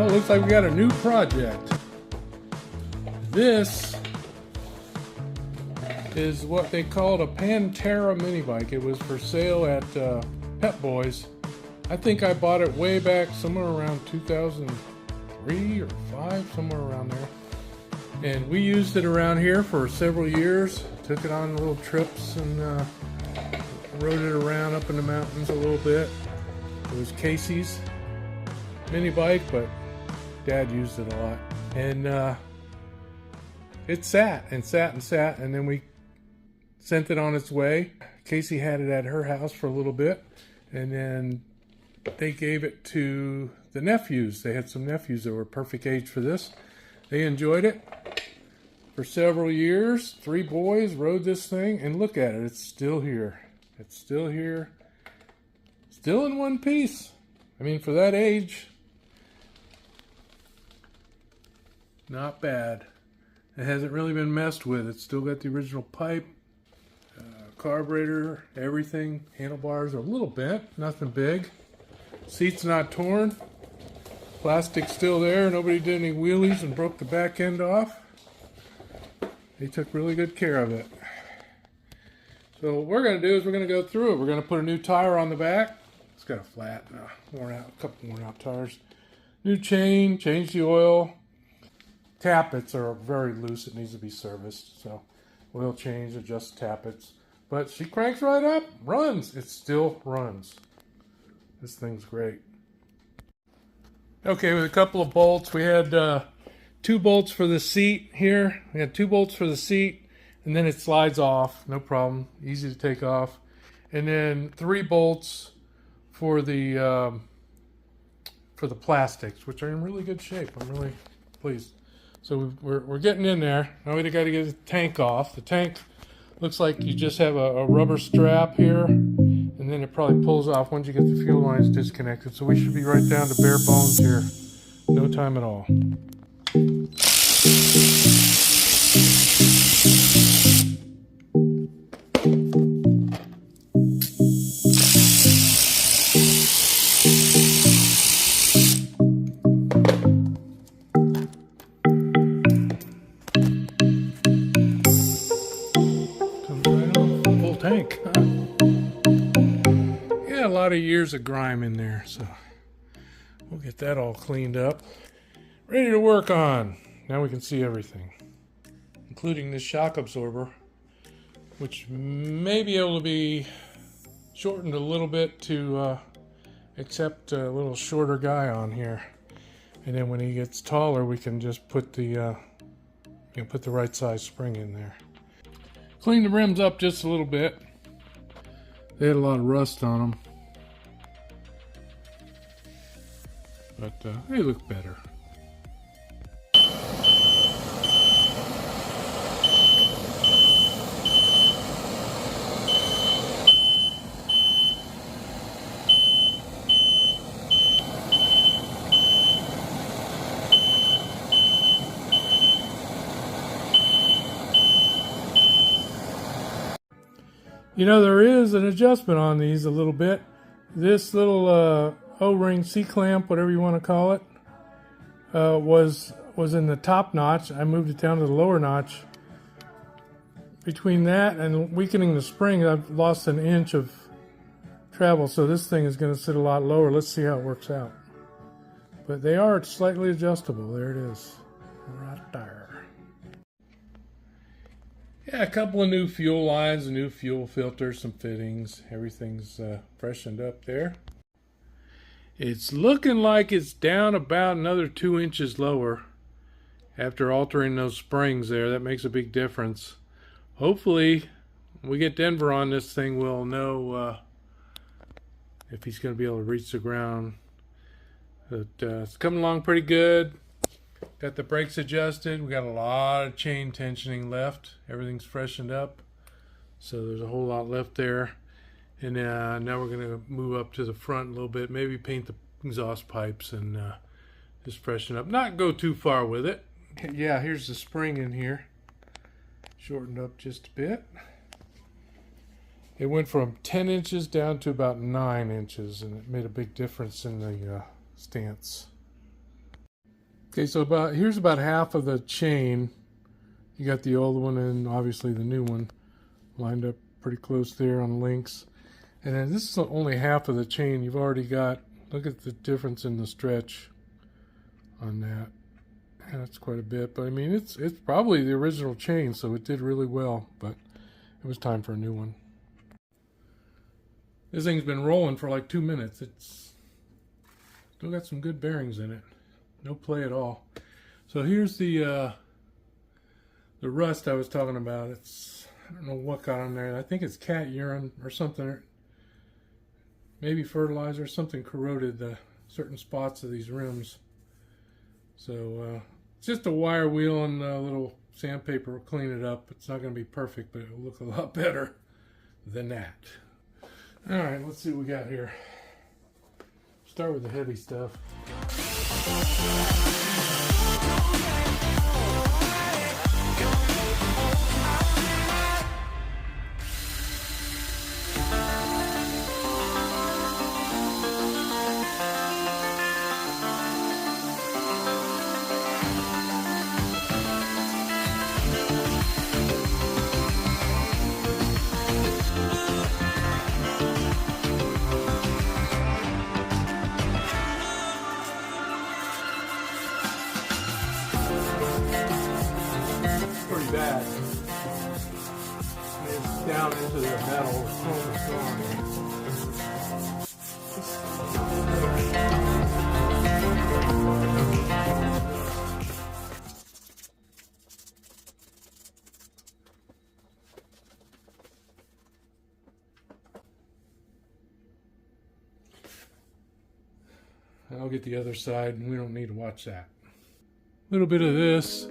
it looks like we got a new project. This is what they called a Pantera mini bike. It was for sale at Pep Boys. I think I bought it way back somewhere around 2003 or 5, somewhere around there. And we used it around here for several years. Took it on little trips and rode it around up in the mountains a little bit. It was Casey's mini bike, but Dad used it a lot. And it sat and sat and sat, and then we sent it on its way. Casey had it at her house for a little bit, and then they gave it to the nephews. They had some nephews that were perfect age for this. They enjoyed it for several years. 3 boys rode this thing, and look at it. It's still here. It's still here. Still in one piece. I mean, for that age, not bad. It hasn't really been messed with. It's still got the original pipe, carburetor, everything. Handlebars are a little bent, nothing big. Seat's not torn. Plastic's still there. Nobody did any wheelies and broke the back end off. They took really good care of it. So what we're going to do is we're going to go through it. We're going to put a new tire on the back. It's got a flat, worn out, a couple worn out tires. New chain, change the oil. Tappets are very loose. It needs to be serviced. So oil change, adjust tappets. But she cranks right up, runs. It still runs. This thing's great. Okay, with a couple of bolts, we had 2 bolts for the seat here. We had 2 bolts for the seat, and then it slides off, no problem, easy to take off. And then 3 bolts for the plastics, which are in really good shape. I'm really pleased. So we're getting in there. Now we got to get the tank off. The tank looks like you just have a rubber strap here, and then it probably pulls off once you get the fuel lines disconnected. So we should be right down to bare bones here. No time at all. Tank. Yeah, a lot of years of grime in there, so we'll get that all cleaned up. Ready to work on. Now we can see everything, including this shock absorber, which may be able to be shortened a little bit to accept a little shorter guy on here. And then when he gets taller, we can just put the put the right size spring in there. Clean the rims up just a little bit. They had a lot of rust on them, but they look better. You know, there is an adjustment on these a little bit. This little O-ring C-clamp, whatever you want to call it, was in the top notch. I moved it down to the lower notch. Between that and weakening the spring, I've lost an inch of travel, so this thing is going to sit a lot lower. Let's see how it works out. But they are slightly adjustable. There it is, right there. Yeah, a couple of new fuel lines, a new fuel filter, some fittings. Everything's freshened up there. It's looking like it's down about another 2 inches lower after altering those springs there. That makes a big difference. Hopefully, when we get Denver on this thing, we'll know if he's going to be able to reach the ground. But it's coming along pretty good. Got the brakes adjusted. We got a lot of chain tensioning left. Everything's freshened up, so there's a whole lot left there. And now we're going to move up to the front a little bit, maybe paint the exhaust pipes and just freshen up. Not go too far with it. Yeah, here's the spring in here. Shortened up just a bit. It went from 10 inches down to about 9 inches, and it made a big difference in the stance. Okay, so here's about half of the chain. You got the old one and obviously the new one lined up pretty close there on links. And then this is only half of the chain. You've already got, look at the difference in the stretch on that. And that's quite a bit, but I mean, it's probably the original chain, so it did really well, but it was time for a new one. This thing's been rolling for like 2 minutes. It's still got some good bearings in it. No play at all. So here's the rust I was talking about. I don't know what got on there. I think it's cat urine or something. Maybe fertilizer, something corroded the certain spots of these rims. So it's just a wire wheel and a little sandpaper will clean it up. It's not going to be perfect, but it'll look a lot better than that. All right, let's see what we got here. Start with the heavy stuff. Bad. It's down into the metal. I'll get the other side, and we don't need to watch that. A little bit of this.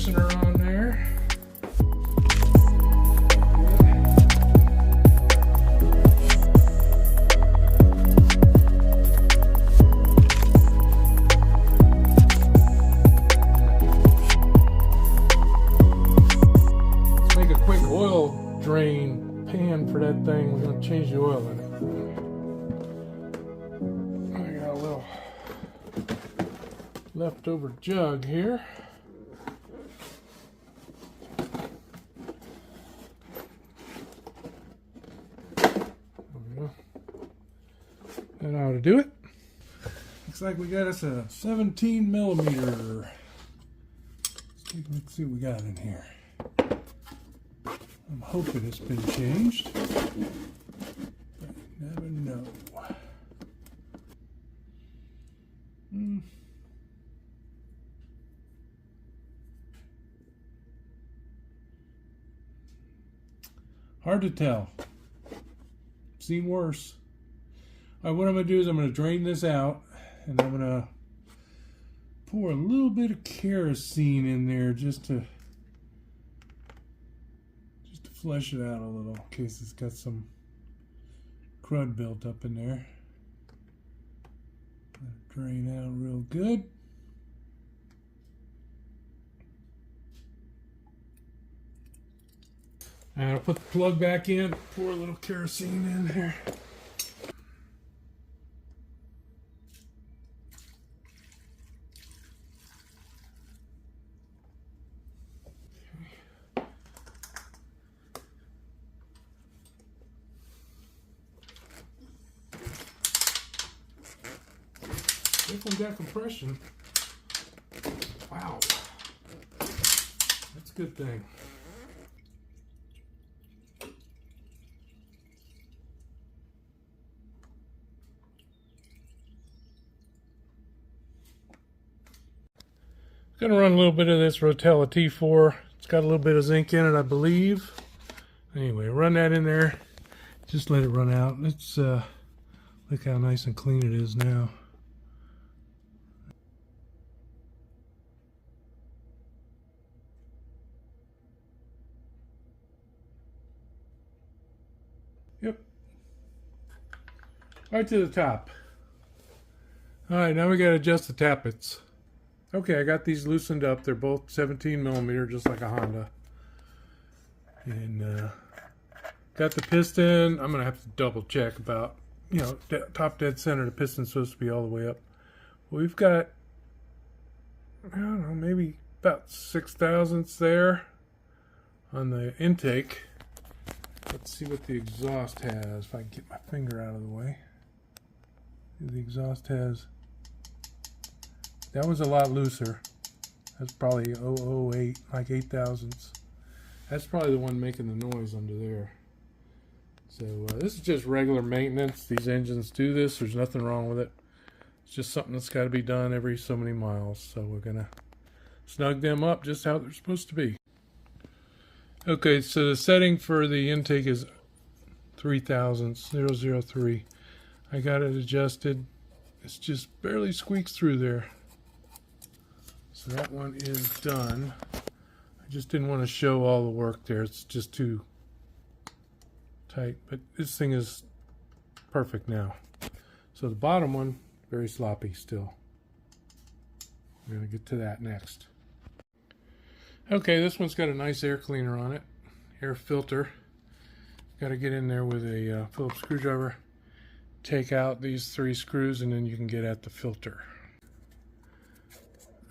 On there. Let's make a quick oil drain pan for that thing. We're going to change the oil in it. I got a little leftover jug here. That ought to do it. Looks like we got us a 17 millimeter. Let's see what we got in here. I'm hoping it's been changed. But never know. Hard to tell. Seen worse. All right, what I'm going to do is I'm going to drain this out, and I'm going to pour a little bit of kerosene in there just to flesh it out a little in case it's got some crud built up in there. Let it drain out real good. And I'll put the plug back in, pour a little kerosene in there. Definitely got compression. Wow. That's a good thing. Gonna run a little bit of this Rotella T4. It's got a little bit of zinc in it, I believe. Anyway, run that in there. Just let it run out. Let's look how nice and clean it is now. Yep. Right to the top. Alright, now we gotta adjust the tappets. Okay, I got these loosened up. They're both 17mm, just like a Honda. And got the piston. I'm gonna have to double check about, you know, top dead center. The piston's supposed to be all the way up. We've got, I don't know, maybe about 6 thousandths there on the intake. Let's see what the exhaust has. If I can get my finger out of the way. The exhaust has, that was a lot looser. That's probably 008, like 8 thousandths. That's probably the one making the noise under there. So this is just regular maintenance. These engines do this. There's nothing wrong with it. It's just something that's got to be done every so many miles. So we're going to snug them up just how they're supposed to be. Okay, so the setting for the intake is 3 thousandths, 003. I got it adjusted. It's just barely squeaks through there. So that one is done. I just didn't want to show all the work there. It's just too tight. But this thing is perfect now. So the bottom one, very sloppy still. We're going to get to that next. Okay, this one's got a nice air cleaner on it. Air filter. Got to get in there with a Phillips screwdriver. Take out these 3 screws and then you can get at the filter.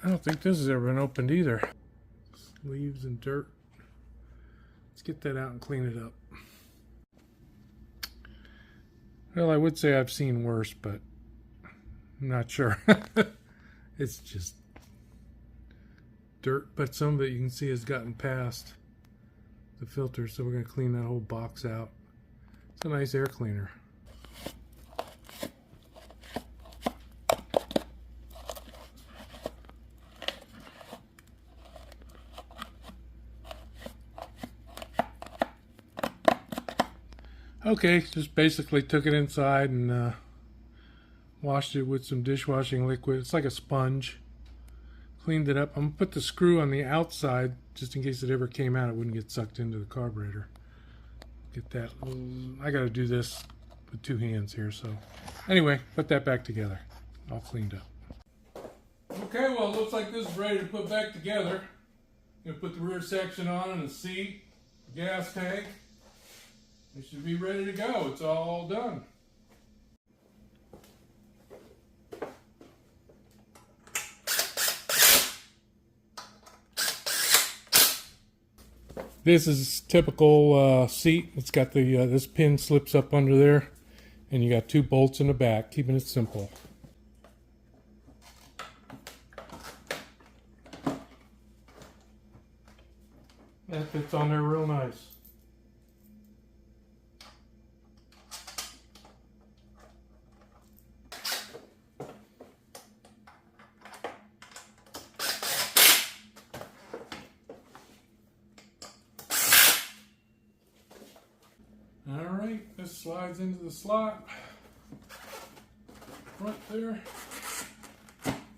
I don't think this has ever been opened either. Leaves and dirt. Let's get that out and clean it up. Well, I would say I've seen worse, but I'm not sure. It's just dirt, but some of it you can see has gotten past the filter, so we're going to clean that whole box out. It's a nice air cleaner. Okay, just basically took it inside and washed it with some dishwashing liquid. It's like a sponge. Cleaned it up. I'm going to put the screw on the outside just in case it ever came out. It wouldn't get sucked into the carburetor. Get that. I got to do this with 2 hands here. So anyway, put that back together. All cleaned up. Okay, well, it looks like this is ready to put back together. Going to put the rear section on and the seat, the gas tank. It should be ready to go. It's all done. This is typical seat. It's got the this pin slips up under there, and you got 2 bolts in the back, keeping it simple. That fits on there real nice. Alright, this slides into the slot. Front there.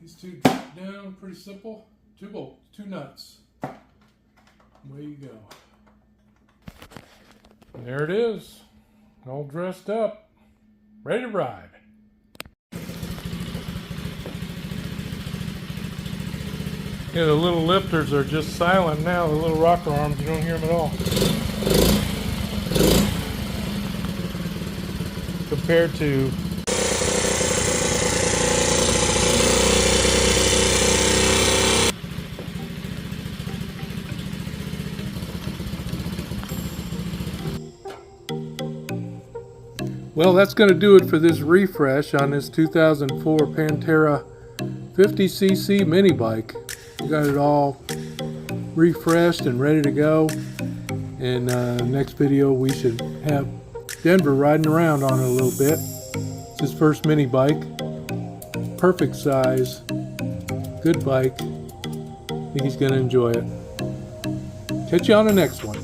These 2 drop down, pretty simple. 2 bolts, 2 nuts. Away you go. And there it is. All dressed up. Ready to ride. Yeah, the little lifters are just silent now. The little rocker arms, you don't hear them at all. Compared to well, that's going to do it for this refresh on this 2004 Pantera 50cc mini bike. We got it all refreshed and ready to go. And next video we should have Denver riding around on it a little bit. It's his first mini bike. Perfect size. Good bike. think he's going to enjoy it. Catch you on the next one.